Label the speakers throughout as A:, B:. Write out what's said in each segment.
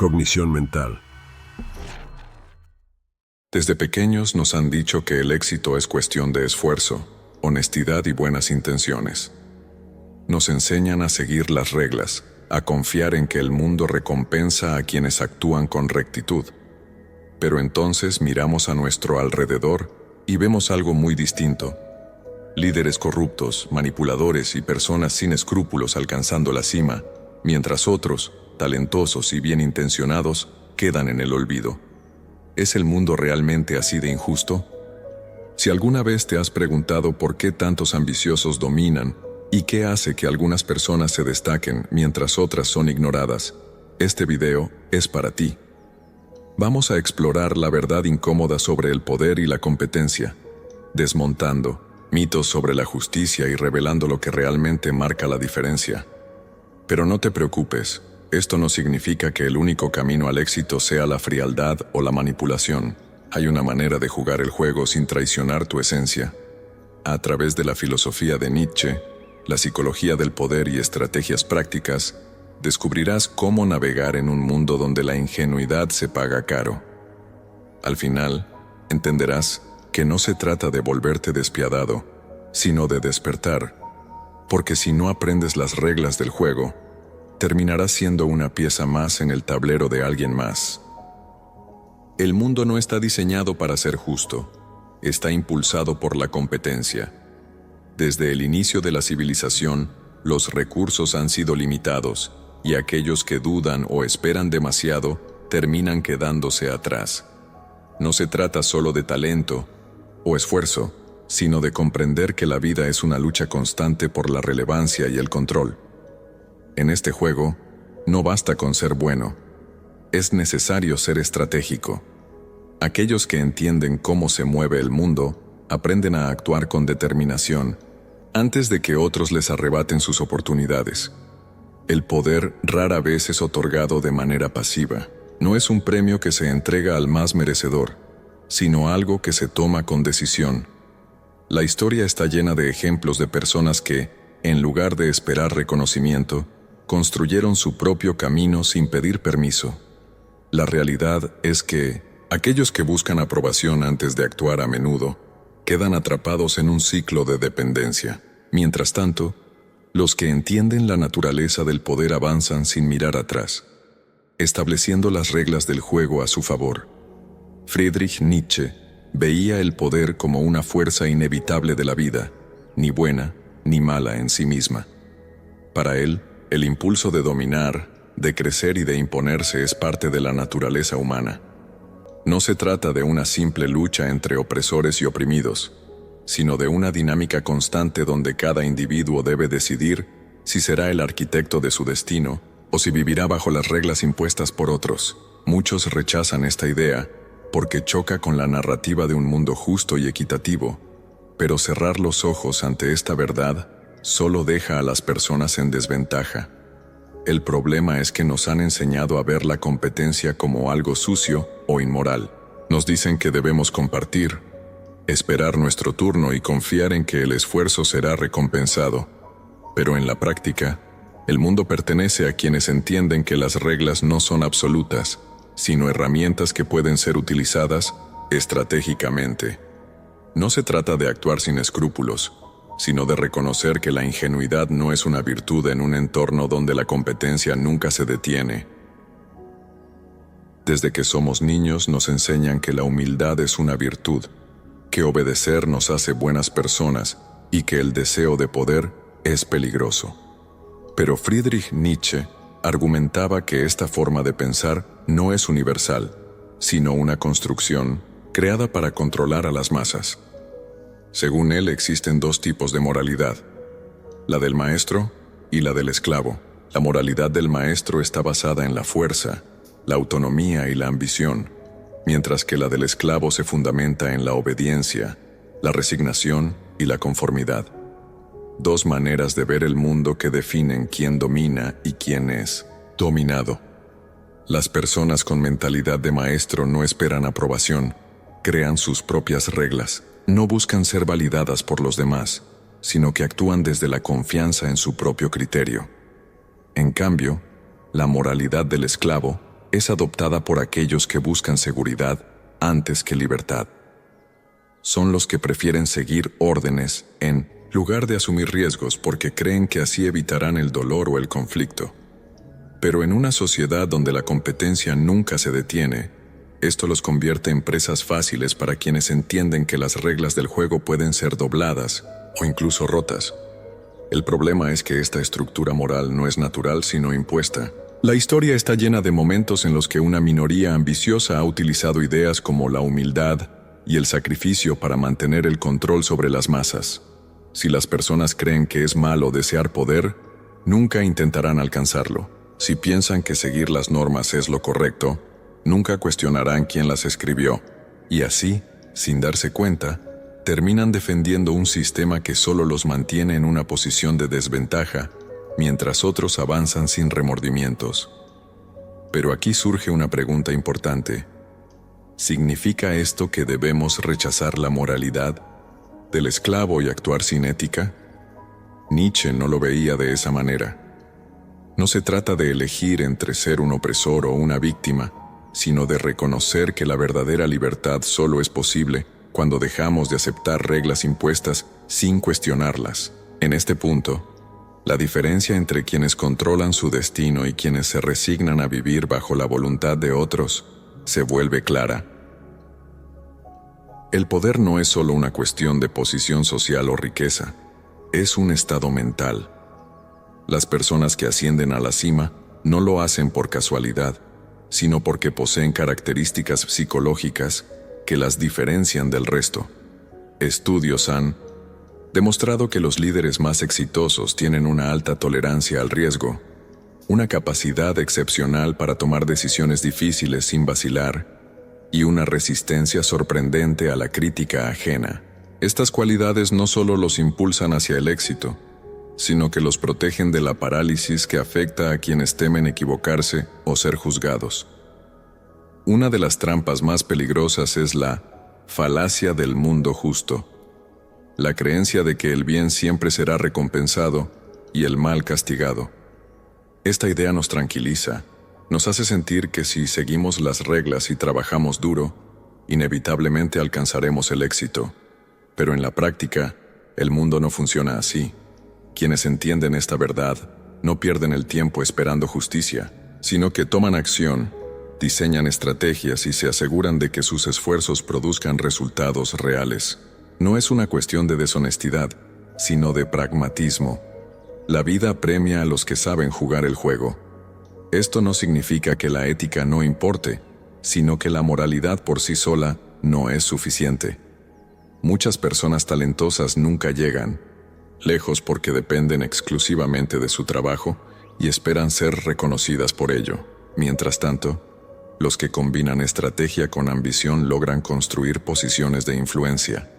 A: Cognición mental.
B: Desde pequeños nos han dicho que el éxito es cuestión de esfuerzo, honestidad y buenas intenciones. Nos enseñan a seguir las reglas, a confiar en que el mundo recompensa a quienes actúan con rectitud. Pero entonces miramos a nuestro alrededor y vemos algo muy distinto. Líderes corruptos, manipuladores y personas sin escrúpulos alcanzando la cima, mientras otros, talentosos y bien intencionados, quedan en el olvido. ¿Es el mundo realmente así de injusto? Si alguna vez te has preguntado por qué tantos ambiciosos dominan y qué hace que algunas personas se destaquen mientras otras son ignoradas, este video es para ti. Vamos a explorar la verdad incómoda sobre el poder y la competencia, desmontando mitos sobre la justicia y revelando lo que realmente marca la diferencia. Pero no te preocupes, esto no significa que el único camino al éxito sea la frialdad o la manipulación. Hay una manera de jugar el juego sin traicionar tu esencia. A través de la filosofía de Nietzsche, la psicología del poder y estrategias prácticas, descubrirás cómo navegar en un mundo donde la ingenuidad se paga caro. Al final, entenderás que no se trata de volverte despiadado, sino de despertar, porque si no aprendes las reglas del juego, terminarás siendo una pieza más en el tablero de alguien más. El mundo no está diseñado para ser justo, está impulsado por la competencia. Desde el inicio de la civilización, los recursos han sido limitados, y aquellos que dudan o esperan demasiado terminan quedándose atrás. No se trata solo de talento o esfuerzo, sino de comprender que la vida es una lucha constante por la relevancia y el control. En este juego, no basta con ser bueno, es necesario ser estratégico. Aquellos que entienden cómo se mueve el mundo, aprenden a actuar con determinación, antes de que otros les arrebaten sus oportunidades. El poder rara vez es otorgado de manera pasiva. No es un premio que se entrega al más merecedor, sino algo que se toma con decisión. La historia está llena de ejemplos de personas que, en lugar de esperar reconocimiento, construyeron su propio camino sin pedir permiso. La realidad es que aquellos que buscan aprobación antes de actuar a menudo quedan atrapados en un ciclo de dependencia. Mientras tanto, los que entienden la naturaleza del poder avanzan sin mirar atrás, estableciendo las reglas del juego a su favor. Friedrich Nietzsche veía el poder como una fuerza inevitable de la vida, ni buena ni mala en sí misma. Para él, el impulso de dominar, de crecer y de imponerse es parte de la naturaleza humana. No se trata de una simple lucha entre opresores y oprimidos, sino de una dinámica constante donde cada individuo debe decidir si será el arquitecto de su destino o si vivirá bajo las reglas impuestas por otros. Muchos rechazan esta idea porque choca con la narrativa de un mundo justo y equitativo, pero cerrar los ojos ante esta verdad solo deja a las personas en desventaja. El problema es que nos han enseñado a ver la competencia como algo sucio o inmoral. Nos dicen que debemos compartir, esperar nuestro turno y confiar en que el esfuerzo será recompensado. Pero en la práctica, el mundo pertenece a quienes entienden que las reglas no son absolutas, sino herramientas que pueden ser utilizadas estratégicamente. No se trata de actuar sin escrúpulos, sino de reconocer que la ingenuidad no es una virtud en un entorno donde la competencia nunca se detiene. Desde que somos niños nos enseñan que la humildad es una virtud, que obedecer nos hace buenas personas y que el deseo de poder es peligroso. Pero Friedrich Nietzsche argumentaba que esta forma de pensar no es universal, sino una construcción creada para controlar a las masas. Según él, existen dos tipos de moralidad, la del maestro y la del esclavo. La moralidad del maestro está basada en la fuerza, la autonomía y la ambición, mientras que la del esclavo se fundamenta en la obediencia, la resignación y la conformidad. Dos maneras de ver el mundo que definen quién domina y quién es dominado. Las personas con mentalidad de maestro no esperan aprobación, crean sus propias reglas. No buscan ser validadas por los demás, sino que actúan desde la confianza en su propio criterio. En cambio, la moralidad del esclavo es adoptada por aquellos que buscan seguridad antes que libertad. Son los que prefieren seguir órdenes en lugar de asumir riesgos porque creen que así evitarán el dolor o el conflicto. Pero en una sociedad donde la competencia nunca se detiene, esto los convierte en presas fáciles para quienes entienden que las reglas del juego pueden ser dobladas o incluso rotas. El problema es que esta estructura moral no es natural sino impuesta. La historia está llena de momentos en los que una minoría ambiciosa ha utilizado ideas como la humildad y el sacrificio para mantener el control sobre las masas. Si las personas creen que es malo desear poder, nunca intentarán alcanzarlo. Si piensan que seguir las normas es lo correcto, nunca cuestionarán quién las escribió. Y así, sin darse cuenta, terminan defendiendo un sistema que solo los mantiene en una posición de desventaja, mientras otros avanzan sin remordimientos. Pero aquí surge una pregunta importante. ¿Significa esto que debemos rechazar la moralidad del esclavo y actuar sin ética? Nietzsche no lo veía de esa manera. No se trata de elegir entre ser un opresor o una víctima, sino de reconocer que la verdadera libertad solo es posible cuando dejamos de aceptar reglas impuestas sin cuestionarlas. En este punto, la diferencia entre quienes controlan su destino y quienes se resignan a vivir bajo la voluntad de otros se vuelve clara. El poder no es solo una cuestión de posición social o riqueza, es un estado mental. Las personas que ascienden a la cima no lo hacen por casualidad, sino porque poseen características psicológicas que las diferencian del resto. Estudios han demostrado que los líderes más exitosos tienen una alta tolerancia al riesgo, una capacidad excepcional para tomar decisiones difíciles sin vacilar, y una resistencia sorprendente a la crítica ajena. Estas cualidades no solo los impulsan hacia el éxito, sino que los protegen de la parálisis que afecta a quienes temen equivocarse o ser juzgados. Una de las trampas más peligrosas es la falacia del mundo justo, la creencia de que el bien siempre será recompensado y el mal castigado. Esta idea nos tranquiliza, nos hace sentir que si seguimos las reglas y trabajamos duro, inevitablemente alcanzaremos el éxito. Pero en la práctica, el mundo no funciona así. Quienes entienden esta verdad no pierden el tiempo esperando justicia, sino que toman acción, diseñan estrategias y se aseguran de que sus esfuerzos produzcan resultados reales. No es una cuestión de deshonestidad, sino de pragmatismo. La vida premia a los que saben jugar el juego. Esto no significa que la ética no importe, sino que la moralidad por sí sola no es suficiente. Muchas personas talentosas nunca llegan lejos porque dependen exclusivamente de su trabajo y esperan ser reconocidas por ello. Mientras tanto, los que combinan estrategia con ambición logran construir posiciones de influencia.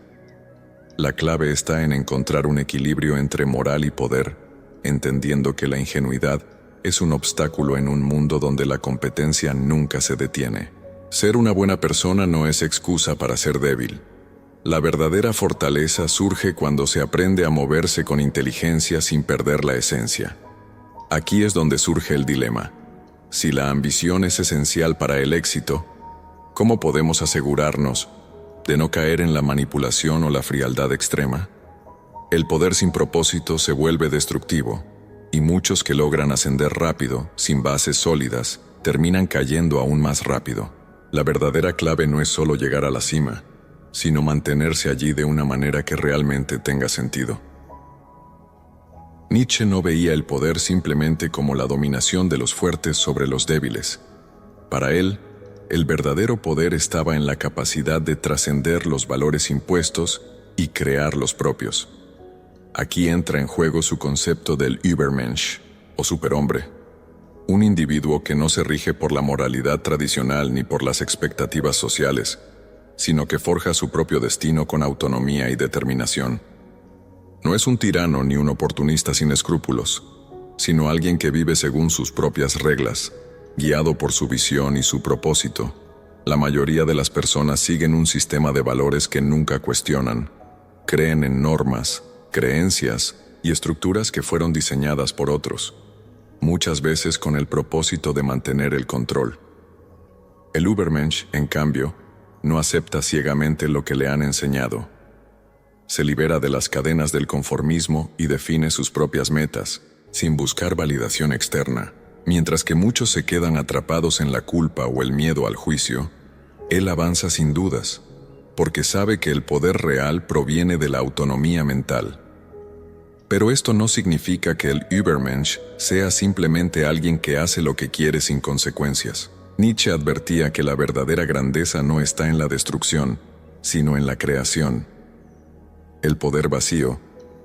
B: La clave está en encontrar un equilibrio entre moral y poder, entendiendo que la ingenuidad es un obstáculo en un mundo donde la competencia nunca se detiene. Ser una buena persona no es excusa para ser débil. La verdadera fortaleza surge cuando se aprende a moverse con inteligencia sin perder la esencia. Aquí es donde surge el dilema. Si la ambición es esencial para el éxito, ¿cómo podemos asegurarnos de no caer en la manipulación o la frialdad extrema? El poder sin propósito se vuelve destructivo, y muchos que logran ascender rápido, sin bases sólidas, terminan cayendo aún más rápido. La verdadera clave no es solo llegar a la cima, sino mantenerse allí de una manera que realmente tenga sentido. Nietzsche no veía el poder simplemente como la dominación de los fuertes sobre los débiles. Para él, el verdadero poder estaba en la capacidad de trascender los valores impuestos y crear los propios. Aquí entra en juego su concepto del Übermensch, o superhombre, un individuo que no se rige por la moralidad tradicional ni por las expectativas sociales, sino que forja su propio destino con autonomía y determinación. No es un tirano ni un oportunista sin escrúpulos, sino alguien que vive según sus propias reglas, guiado por su visión y su propósito. La mayoría de las personas siguen un sistema de valores que nunca cuestionan, creen en normas, creencias y estructuras que fueron diseñadas por otros, muchas veces con el propósito de mantener el control. El Übermensch, en cambio, no acepta ciegamente lo que le han enseñado. Se libera de las cadenas del conformismo y define sus propias metas, sin buscar validación externa. Mientras que muchos se quedan atrapados en la culpa o el miedo al juicio, él avanza sin dudas, porque sabe que el poder real proviene de la autonomía mental. Pero esto no significa que el Übermensch sea simplemente alguien que hace lo que quiere sin consecuencias. Nietzsche advertía que la verdadera grandeza no está en la destrucción, sino en la creación. El poder vacío,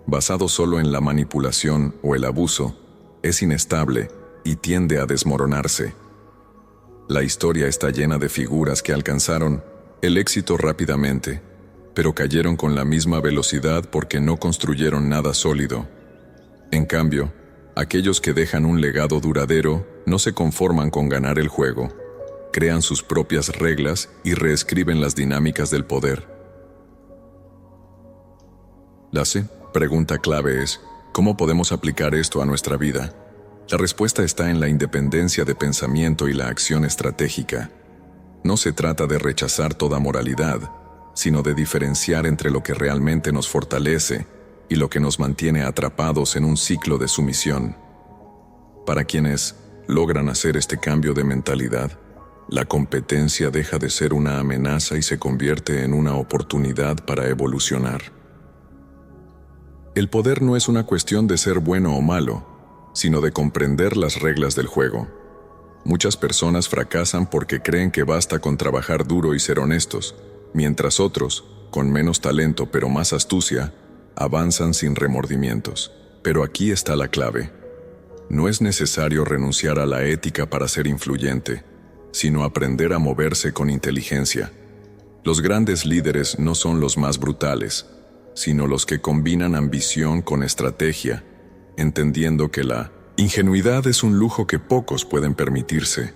B: basado solo en la manipulación o el abuso, es inestable y tiende a desmoronarse. La historia está llena de figuras que alcanzaron el éxito rápidamente, pero cayeron con la misma velocidad porque no construyeron nada sólido. En cambio, aquellos que dejan un legado duradero no se conforman con ganar el juego, crean sus propias reglas y reescriben las dinámicas del poder. La pregunta clave es, ¿cómo podemos aplicar esto a nuestra vida? La respuesta está en la independencia de pensamiento y la acción estratégica. No se trata de rechazar toda moralidad, sino de diferenciar entre lo que realmente nos fortalece y lo que nos mantiene atrapados en un ciclo de sumisión. Para quienes logran hacer este cambio de mentalidad, la competencia deja de ser una amenaza y se convierte en una oportunidad para evolucionar. El poder no es una cuestión de ser bueno o malo, sino de comprender las reglas del juego. Muchas personas fracasan porque creen que basta con trabajar duro y ser honestos, mientras otros, con menos talento pero más astucia, avanzan sin remordimientos. Pero aquí está la clave. No es necesario renunciar a la ética para ser influyente, sino aprender a moverse con inteligencia. Los grandes líderes no son los más brutales, sino los que combinan ambición con estrategia, entendiendo que la ingenuidad es un lujo que pocos pueden permitirse.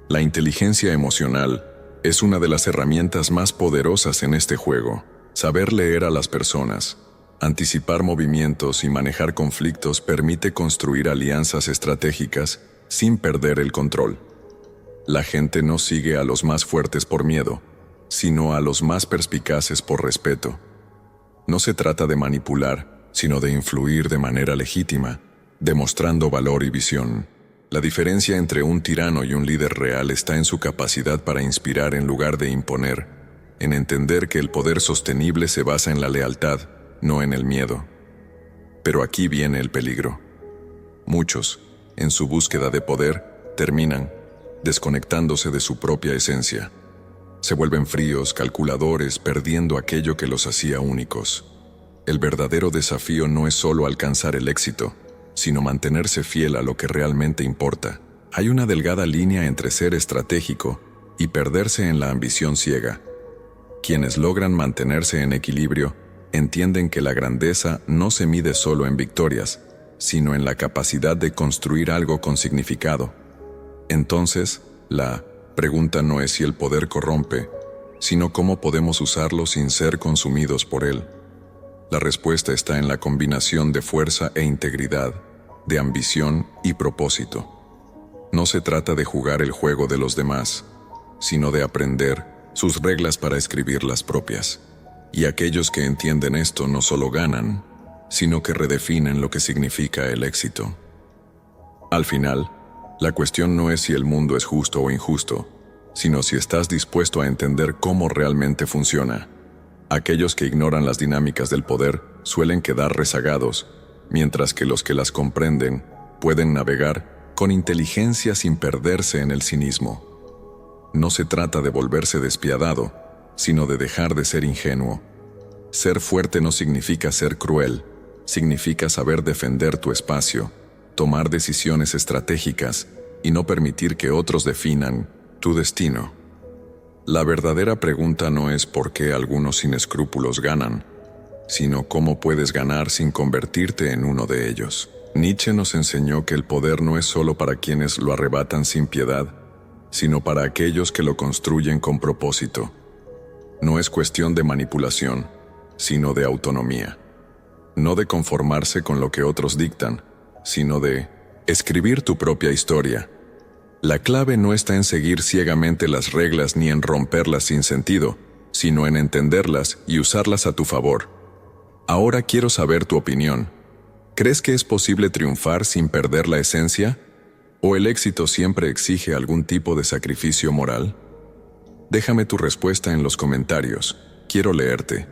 B: La inteligencia emocional es una de las herramientas más poderosas en este juego. Saber leer a las personas, anticipar movimientos y manejar conflictos permite construir alianzas estratégicas sin perder el control. La gente no sigue a los más fuertes por miedo, sino a los más perspicaces por respeto. No se trata de manipular, sino de influir de manera legítima, demostrando valor y visión. La diferencia entre un tirano y un líder real está en su capacidad para inspirar en lugar de imponer, en entender que el poder sostenible se basa en la lealtad, no en el miedo. Pero aquí viene el peligro. Muchos, en su búsqueda de poder, terminan desconectándose de su propia esencia. Se vuelven fríos, calculadores, perdiendo aquello que los hacía únicos. El verdadero desafío no es solo alcanzar el éxito, sino mantenerse fiel a lo que realmente importa. Hay una delgada línea entre ser estratégico y perderse en la ambición ciega. Quienes logran mantenerse en equilibrio entienden que la grandeza no se mide solo en victorias, sino en la capacidad de construir algo con significado. Entonces, la pregunta no es si el poder corrompe, sino cómo podemos usarlo sin ser consumidos por él. La respuesta está en la combinación de fuerza e integridad, de ambición y propósito. No se trata de jugar el juego de los demás, sino de aprender sus reglas para escribir las propias. Y aquellos que entienden esto no solo ganan, sino que redefinen lo que significa el éxito. Al final, la cuestión no es si el mundo es justo o injusto, sino si estás dispuesto a entender cómo realmente funciona. Aquellos que ignoran las dinámicas del poder suelen quedar rezagados, mientras que los que las comprenden pueden navegar con inteligencia sin perderse en el cinismo. No se trata de volverse despiadado, sino de dejar de ser ingenuo. Ser fuerte no significa ser cruel, significa saber defender tu espacio, tomar decisiones estratégicas y no permitir que otros definan tu destino. La verdadera pregunta no es por qué algunos sin escrúpulos ganan, sino cómo puedes ganar sin convertirte en uno de ellos. Nietzsche nos enseñó que el poder no es solo para quienes lo arrebatan sin piedad, sino para aquellos que lo construyen con propósito. No es cuestión de manipulación, sino de autonomía. No de conformarse con lo que otros dictan, sino de escribir tu propia historia. La clave no está en seguir ciegamente las reglas ni en romperlas sin sentido, sino en entenderlas y usarlas a tu favor. Ahora quiero saber tu opinión. ¿Crees que es posible triunfar sin perder la esencia? ¿O el éxito siempre exige algún tipo de sacrificio moral? Déjame tu respuesta en los comentarios. Quiero leerte.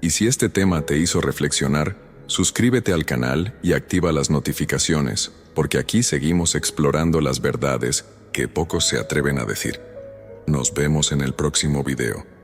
B: Y si este tema te hizo reflexionar, suscríbete al canal y activa las notificaciones, porque aquí seguimos explorando las verdades que pocos se atreven a decir. Nos vemos en el próximo video.